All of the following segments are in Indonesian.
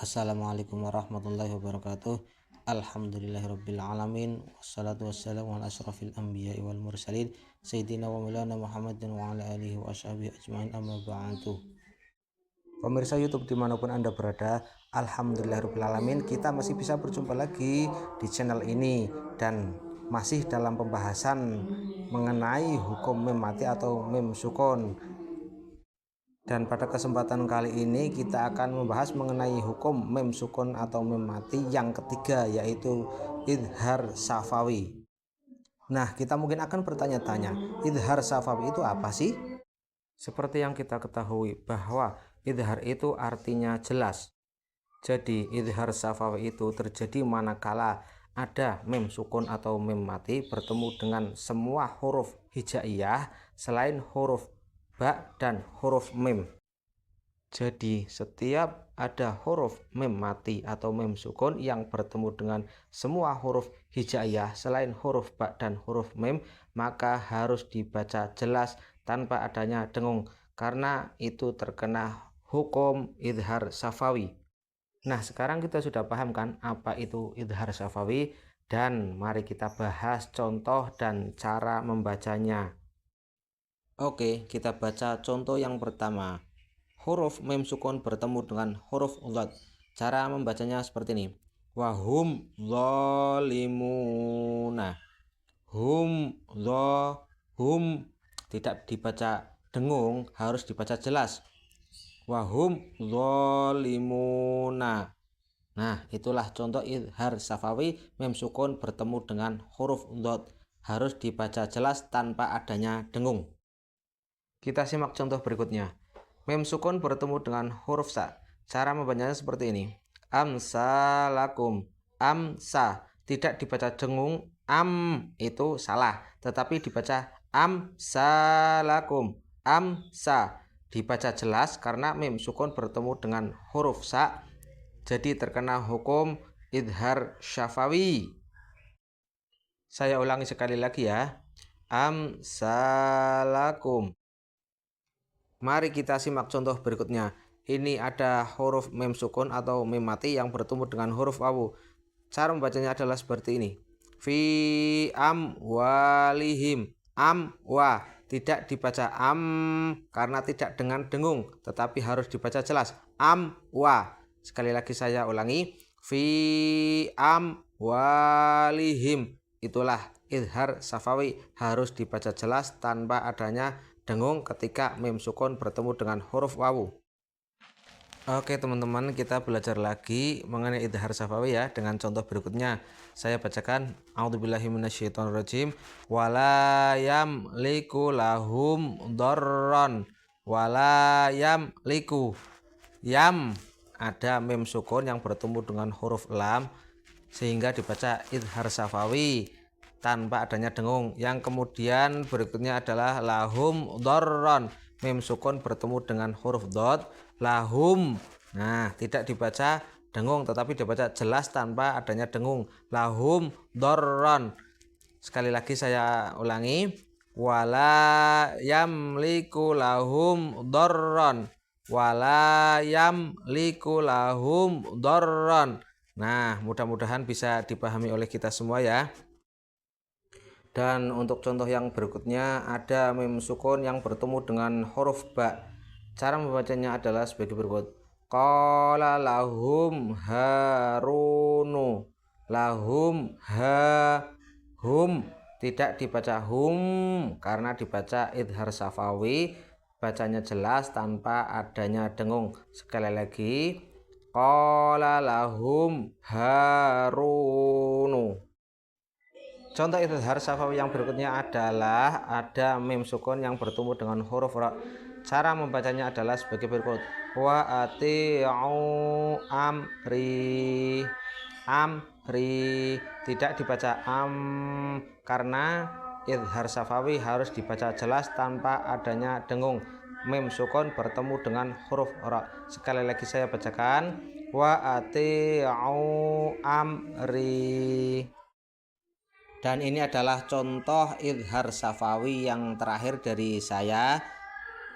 Assalamualaikum warahmatullahi wabarakatuh. Alhamdulillahirabbil alamin wassalatu wassalamu ala asrofil anbiya'i wal mursalin sayyidina wa maulana Muhammadin wa ala alihi wa ashabihi ajmain, amma ba'du. Pemirsa YouTube dimanapun Anda berada, alhamdulillahirabbil alamin, kita masih bisa berjumpa lagi di channel ini dan masih dalam pembahasan mengenai hukum mem mati atau mem sukun. Dan pada kesempatan kali ini kita akan membahas mengenai hukum mem sukun atau mem mati yang ketiga, yaitu idhar syafawi. Nah, kita mungkin akan bertanya-tanya, idhar syafawi itu apa sih? Seperti yang kita ketahui bahwa idhar itu artinya jelas. Jadi idhar syafawi itu terjadi manakala ada mem sukun atau mem mati bertemu dengan semua huruf hijaiyah selain huruf ba dan huruf mem. Jadi setiap ada huruf mem mati atau mem sukun yang bertemu dengan semua huruf hijaiyah selain huruf ba dan huruf mem, maka harus dibaca jelas tanpa adanya dengung, karena itu terkena hukum idhar syafawi. Nah, sekarang kita sudah paham kan apa itu idhar syafawi, dan mari kita bahas contoh dan cara membacanya. Oke, kita baca contoh yang pertama. Huruf mem sukun bertemu dengan huruf dhad. Cara membacanya seperti ini. Wahum zalimuna. Hum tidak dibaca dengung, harus dibaca jelas. Wahum zalimuna. Nah, itulah contoh idhar syafawi mem sukun bertemu dengan huruf dhad. Harus dibaca jelas tanpa adanya dengung. Kita simak contoh berikutnya. Mem sukun bertemu dengan huruf sa. Cara membacanya seperti ini. Amsalakum. Amsa. Tidak dibaca dengung. Itu salah. Tetapi dibaca amsalakum. Amsa. Dibaca jelas karena mem sukun bertemu dengan huruf sa. Jadi terkena hukum idhar syafawi. Saya ulangi sekali lagi ya. Amsalakum. Mari kita simak contoh berikutnya. Ini ada huruf mem sukun atau mem mati yang bertemu dengan huruf wawu. Cara membacanya adalah seperti ini. Fi amwalihim. Wa. Tidak dibaca karena tidak dengan dengung, tetapi harus dibaca jelas. Wa. Sekali lagi saya ulangi. Fi amwalihim. Itulah idhar syafawi, harus dibaca jelas tanpa adanya dengung ketika mem sukun bertemu dengan huruf wawu. Oke teman-teman, kita belajar lagi mengenai idhar syafawi ya dengan contoh berikutnya. Saya bacakan. A'udzubillahi minasyaitonirrajim. Wala yamliku lahum dharran. Wala yamliku. Yam ada mem sukun yang bertemu dengan huruf lam sehingga dibaca idhar syafawi tanpa adanya dengung. Yang kemudian berikutnya adalah lahum dharran. Mem sukun bertemu dengan huruf dhad. Lahum. Nah, tidak dibaca dengung tetapi dibaca jelas tanpa adanya dengung. Lahum dharran. Sekali lagi saya ulangi. Wala yamliku lahum dharran. Wala yamliku lahum dharran. Nah, mudah-mudahan bisa dipahami oleh kita semua ya. Dan untuk contoh yang berikutnya ada mem sukun yang bertemu dengan huruf ba. Cara membacanya adalah sebagai berikut. Qala lahum harunu. Lahum hum. Tidak dibaca hum karena dibaca idhar syafawi, bacanya jelas tanpa adanya dengung. Sekali lagi. Qala lahum harunu. Contoh idhar syafawi yang berikutnya adalah ada mem sukun yang bertemu dengan huruf ra. Cara membacanya adalah sebagai berikut. Wa ati'u amri. Tidak dibaca karena idhar syafawi harus dibaca jelas tanpa adanya dengung. Mem sukun bertemu dengan huruf ra. Sekali lagi saya bacakan. Wa ati'u amri. Dan ini adalah contoh idhar syafawi yang terakhir dari saya.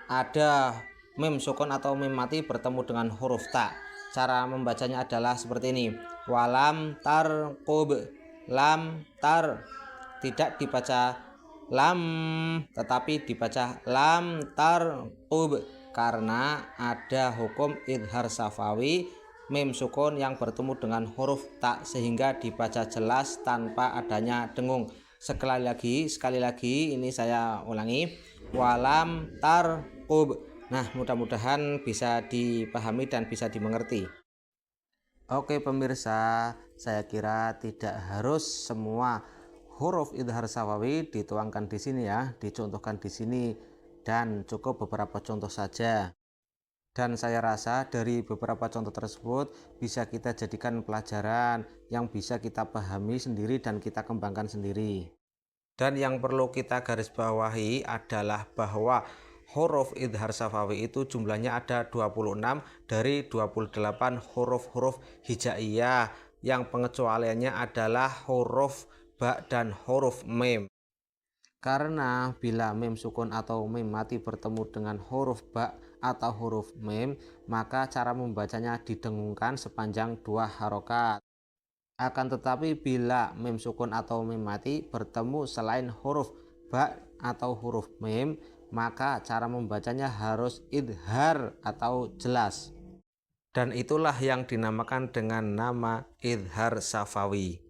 Ada mem sukun atau mem mati bertemu dengan huruf ta. cara membacanya adalah seperti ini. Walam tarqub, lam tar, tidak dibaca lam tetapi dibaca lam tarqub karena ada hukum idhar safawi mim sukun yang bertemu dengan huruf tak sehingga dibaca jelas tanpa adanya dengung. Sekali lagi ini saya ulangi, walam tarqub. Nah, mudah-mudahan bisa dipahami dan bisa dimengerti. Oke pemirsa, saya kira tidak harus semua huruf idhar safawi dituangkan di sini ya, dicontohkan di sini, dan cukup beberapa contoh saja. Dan saya rasa dari beberapa contoh tersebut bisa kita jadikan pelajaran yang bisa kita pahami sendiri dan kita kembangkan sendiri. Dan yang perlu kita garis bawahi adalah bahwa huruf idhar safawi itu jumlahnya ada 26 dari 28 huruf-huruf hijaiyah yang pengecualiannya adalah huruf ba dan huruf mim. Karena bila mim sukun atau mim mati bertemu dengan huruf ba atau huruf mim, maka cara membacanya didengungkan sepanjang 2 harokat. Akan tetapi bila mim sukun atau mim mati bertemu selain huruf ba atau huruf mim, maka cara membacanya harus idhar atau jelas. Dan itulah yang dinamakan dengan nama idhar safawi.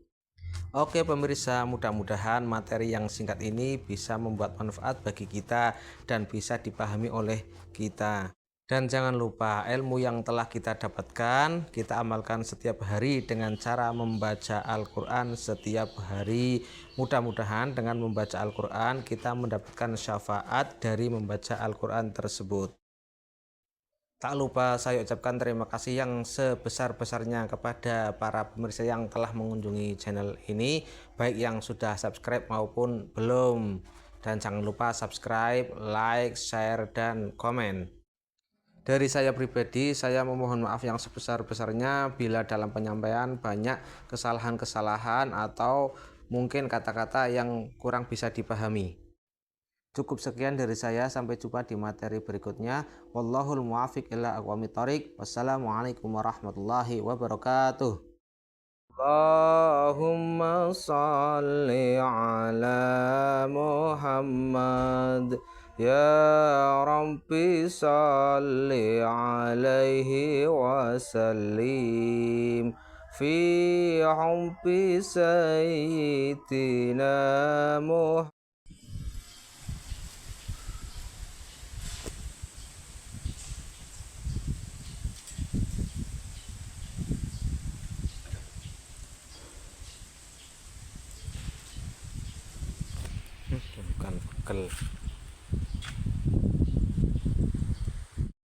Oke pemirsa, mudah-mudahan materi yang singkat ini bisa membuat manfaat bagi kita dan bisa dipahami oleh kita. Dan jangan lupa ilmu yang telah kita dapatkan kita amalkan setiap hari dengan cara membaca Al-Quran setiap hari. Mudah-mudahan dengan membaca Al-Quran kita mendapatkan syafaat dari membaca Al-Quran tersebut. Tak lupa saya ucapkan terima kasih yang sebesar-besarnya kepada para pemirsa yang telah mengunjungi channel ini, baik yang sudah subscribe maupun belum. Dan jangan lupa subscribe, like, share, dan komen. Dari saya pribadi, saya memohon maaf yang sebesar-besarnya bila dalam penyampaian banyak kesalahan-kesalahan atau mungkin kata-kata yang kurang bisa dipahami. Cukup sekian dari saya, sampai jumpa di materi berikutnya. Wallahul muwaffiq ila aqwamit thoriq. Wassalamualaikum warahmatullahi wabarakatuh. Allahumma salli ala Muhammad. Ya Rabbi salli alaihi wasallim fi hubbi sayyidina Muhammad. Bukan pegel.